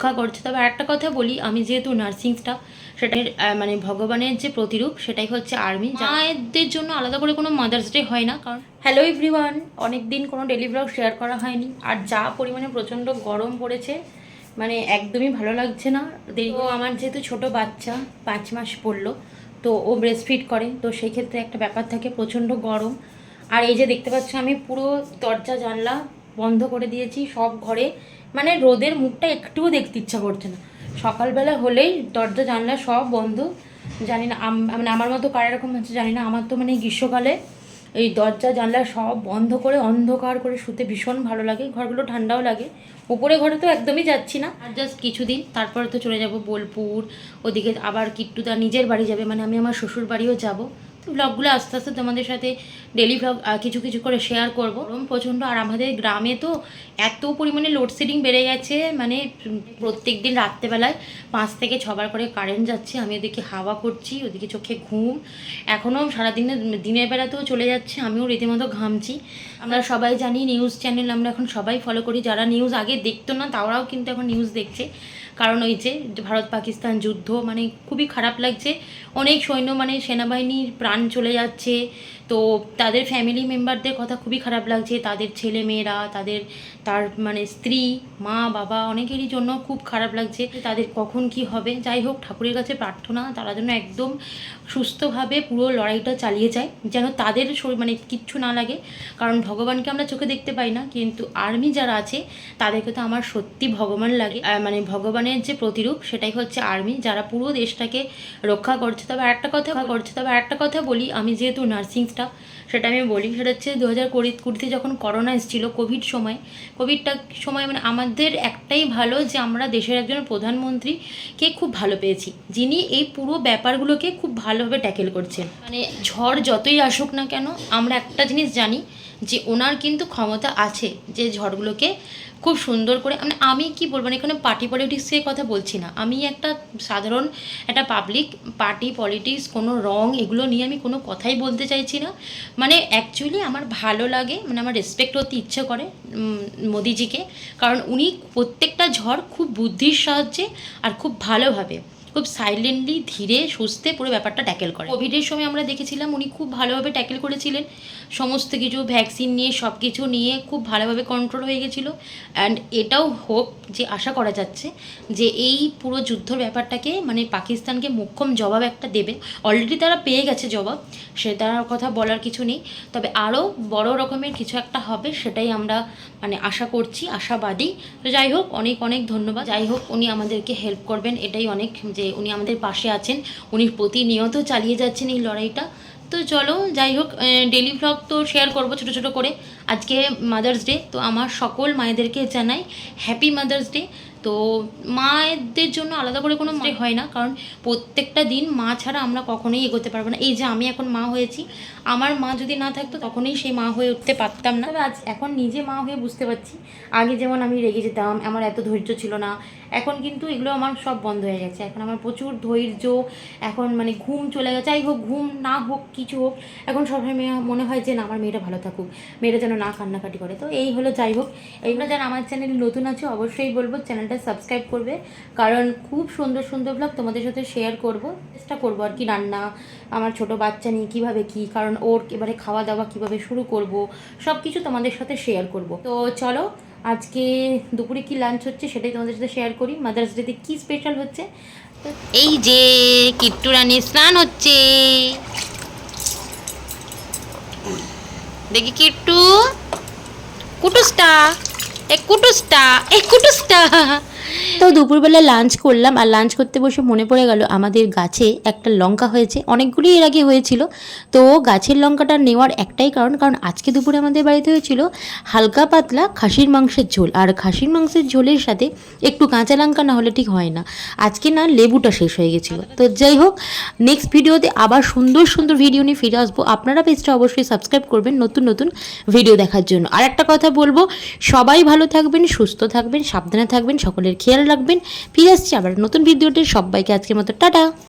রক্ষা করছে। তবে একটা কথা বলি, আমি যেহেতু নার্সিং স্টাফ, সেটা মানে ভগবানের যে প্রতিরূপ সেটাই হচ্ছে আর্মি। মায়েদের জন্য আলাদা করে কোনো মাদার্স ডে হয় না। কারণ হ্যালো এভরিওয়ান, অনেক দিন কোনো ডেলি ব্লগ শেয়ার করা হয়নি, আর যা পরিমাণে প্রচণ্ড গরম পড়েছে মানে একদমই ভালো লাগছে না। দীর্ঘ আমার যেহেতু ছোট বাচ্চা 5 মাস পড়লো, তো ও ব্রেস্টফিড করে, তো সেই ক্ষেত্রে একটা ব্যাপার থাকে, প্রচণ্ড গরম। আর এই যে দেখতে পাচ্ছ আমি পুরো দরজা জানলা বন্ধ করে দিয়েছি সব ঘরে, মানে রোদের মুখটা একটুও দেখতে ইচ্ছা করছে না। সকালবেলা হলেই দরজা জানলা সব বন্ধ। জানি না মানে আমার মতো কার এরকম হচ্ছে জানি না, আমার তো মানে গ্রীষ্মকালে এই দরজা জানলা সব বন্ধ করে অন্ধকার করে শুতে ভীষণ ভালো লাগে, ঘরগুলো ঠান্ডাও লাগে। উপরে ঘরে তো একদমই যাচ্ছি না, আর জাস্ট কিছুদিন তারপরে তো চলে যাব বোলপুর, ওদিকে আবার কিট্টুদা নিজের বাড়ি যাবে, মানে আমি আমার শ্বশুর বাড়িও যাব। তো ব্লগগুলো আস্তে আস্তে তোমাদের সাথে ডেলি ব্লগ কিছু কিছু করে শেয়ার করব। গরম প্রচণ্ড, আর আমাদের গ্রামে তো এত পরিমাণে লোডশেডিং বেড়ে গেছে, মানে প্রত্যেক দিন রাত্রেবেলায় 5 থেকে 6 বার করে কারেন্ট যাচ্ছে। আমি ওদিকে হাওয়া করছি, ওদিকে চোখে ঘুম, এখনও সারাদিনে দিনের বেলাতেও চলে যাচ্ছে, আমিও রীতিমতো ঘামছি। আমরা সবাই জানি নিউজ চ্যানেল আমরা এখন সবাই ফলো করি, যারা নিউজ আগে দেখতো না তারাও কিন্তু এখন নিউজ দেখছে। কারণ ওই যে ভারত পাকিস্তান যুদ্ধ, মানে খুবই খারাপ লাগছে। অনেক সৈন্য মানে সেনাবাহিনীর প্রাণ চলে যাচ্ছে, তো তাদের ফ্যামিলি মেম্বারদের কথা খুবই খারাপ লাগছে, তাদের ছেলে মেয়েরা, তার মানে স্ত্রী, মা বাবা, অনেকেরই জন্য খুব খারাপ লাগছে, তাদের কখন কি হবে। যাই হোক, ঠাকুরের কাছে প্রার্থনা তারা যেন একদম সুস্থভাবে পুরো লড়াইটা চালিয়ে যায়, যেন তাদের মানে কিচ্ছু না লাগে। কারণ ভগবানকে আমরা চোখে দেখতে পাই না, কিন্তু আর্মি যারা আছে তাদেরকে তো আমার সত্যি ভগবান লাগে। মানে ভগবানের যে প্রতিরূপ সেটাই হচ্ছে আর্মি, যারা পুরো দেশটাকে রক্ষা করছে। তবে একটা কথা বলি, আমি যেহেতু নার্সিং স্টাফ, সেটা আমি বলি, সেটা হচ্ছে 2020 যখন করোনা এসেছিলো, কোভিডটা সময় মানে আমাদের একটাই ভালো যে আমরা দেশের একজন প্রধানমন্ত্রীকে খুব ভালো পেয়েছি, যিনি এই পুরো ব্যাপারগুলোকে খুব ভালোভাবে ট্যাকেল করছেন। মানে ঝড় যতই আসুক না কেন, আমরা একটা জিনিস জানি যে ওনার কিন্তু ক্ষমতা আছে যে ঝড়গুলোকে খুব সুন্দর করে, মানে আমি কি বলবো না, এখানে পার্টি পলিটিক্সের কথা বলছি না, আমি একটা সাধারণ একটা পাবলিক, পার্টি পলিটিক্স কোনো রং এগুলো নিয়ে আমি কোনো কথাই বলতে চাইছি না। মানে অ্যাকচুয়ালি আমার ভালো লাগে, মানে আমার রেসপেক্ট করতে ইচ্ছে করে মোদিজিকে, কারণ উনি প্রত্যেকটা ঝড় খুব বুদ্ধির সাহায্যে আর খুব ভালোভাবে, খুব সাইলেন্টলি ধীরে সুস্থে পুরো ব্যাপারটা ট্যাকেল করে। কোভিডের সময় আমরা দেখেছিলাম উনি খুব ভালোভাবে ট্যাকেল করেছিলেন, সমস্ত কিছু ভ্যাকসিন নিয়ে সব কিছু নিয়ে খুব ভালোভাবে কন্ট্রোল হয়ে গেছিলো। অ্যান্ড এটাও হোপ যে আশা করা যাচ্ছে যে এই পুরো যুদ্ধর ব্যাপারটাকে মানে পাকিস্তানকে মোক্ষম জবাব একটা দেবে। অলরেডি তারা পেয়ে গেছে জবাব, সেটার কথা বলার কিছু নেই, তবে আরও বড় রকমের কিছু একটা হবে, সেটাই আমরা মানে আশা করছি, আশাবাদী। তো যাই হোক, অনেক অনেক ধন্যবাদ। যাই হোক, উনি আমাদেরকে হেল্প করবেন, এটাই অনেক, যে উনি আমাদের পাশে আছেন, উনি প্রতিনিয়ত চালিয়ে যাচ্ছেন এই লড়াইটা। তো চলো, যাই হোক, ডেলি ভ্লগ তো শেয়ার করবো ছোটো ছোটো করে। আজকে মাদার্স ডে, তো আমার সকল মায়েদেরকে জানাই হ্যাপি মাদার্স ডে। তো মায়েদের জন্য আলাদা করে কোনো ডে হয় না, কারণ প্রত্যেকটা দিন মা ছাড়া আমরা কখনোই এগোতে পারবো না। এই যে আমি এখন মা হয়েছি, আমার মা যদি না থাকতো তখনই সেই মা হয়ে উঠতে পারতাম না। তবে আজ এখন নিজে মা হয়ে বুঝতে পারছি, আগে যেমন আমি রেগে যেতাম, আমার এত ধৈর্য ছিল না, এখন কিন্তু এগুলো আমার সব বন্ধ হয়ে গেছে। এখন আমার প্রচুর ধৈর্য, এখন মানে ঘুম চলে গেছে। যাই হোক, ঘুম না হোক কিছু হোক, এখন সবসময় মনে হয় যে না, আমার মেয়েটা ভালো থাকুক, মেয়েটা যেন না কান্নাকাটি করে। তো এই হলো, যাই হোক, এইগুলো যারা আমার চ্যানেল নতুন আছে অবশ্যই বলবো চ্যানেলটা সাবস্ক্রাইব করবে, কারণ খুব সুন্দর সুন্দর ব্লগ তোমাদের সাথে শেয়ার করব, চেষ্টা করবো আর কি। রান্না, আমার ছোট বাচ্চা নিয়ে কীভাবে কী, কারণ ওর এবারে খাওয়া দাওয়া কীভাবে শুরু করব, সব কিছু তোমাদের সাথে শেয়ার করব। তো চলো, আজকে দুপুরে কি লাঞ্চ হচ্ছে সেটাই তোমাদের সাথে শেয়ার করি। মাদার্স ডেতে কী স্পেশাল হচ্ছে, এই যে কিট্টু রানীর স্নান হচ্ছে, দেখি কিট্টু, কুটুসটা, কুটুসটা। তো দুপুরবেলা লাঞ্চ করলাম, আর লাঞ্চ করতে বসে মনে পড়ে গেল আমাদের গাছে একটা লঙ্কা হয়েছে, অনেকগুলি এর আগে হয়েছিল। তো গাছের লঙ্কাটা নেওয়ার একটাই কারণ আজকে দুপুরে আমাদের বাড়িতে হয়েছিল হালকা পাতলা খাসির মাংসের ঝোল, আর খাসির মাংসের ঝোলের সাথে একটু কাঁচা লঙ্কা না হলে ঠিক হয় না। আজকে না লেবুটা শেষ হয়ে গেছিলো। তো যাই হোক, নেক্সট ভিডিওতে আবার সুন্দর সুন্দর ভিডিও নিয়ে ফিরে আসবো। আপনারা পেজটা অবশ্যই সাবস্ক্রাইব করবেন নতুন নতুন ভিডিও দেখার জন্য। আর একটা কথা বলবো, সবাই ভালো থাকবেন, সুস্থ থাকবেন, সাবধানে থাকবেন, সকলের খেয়াল রাখবেন। ফিরে আসছি আবার নতুন ভিডিওতে, সবাইকে আজকের মতো টাটা।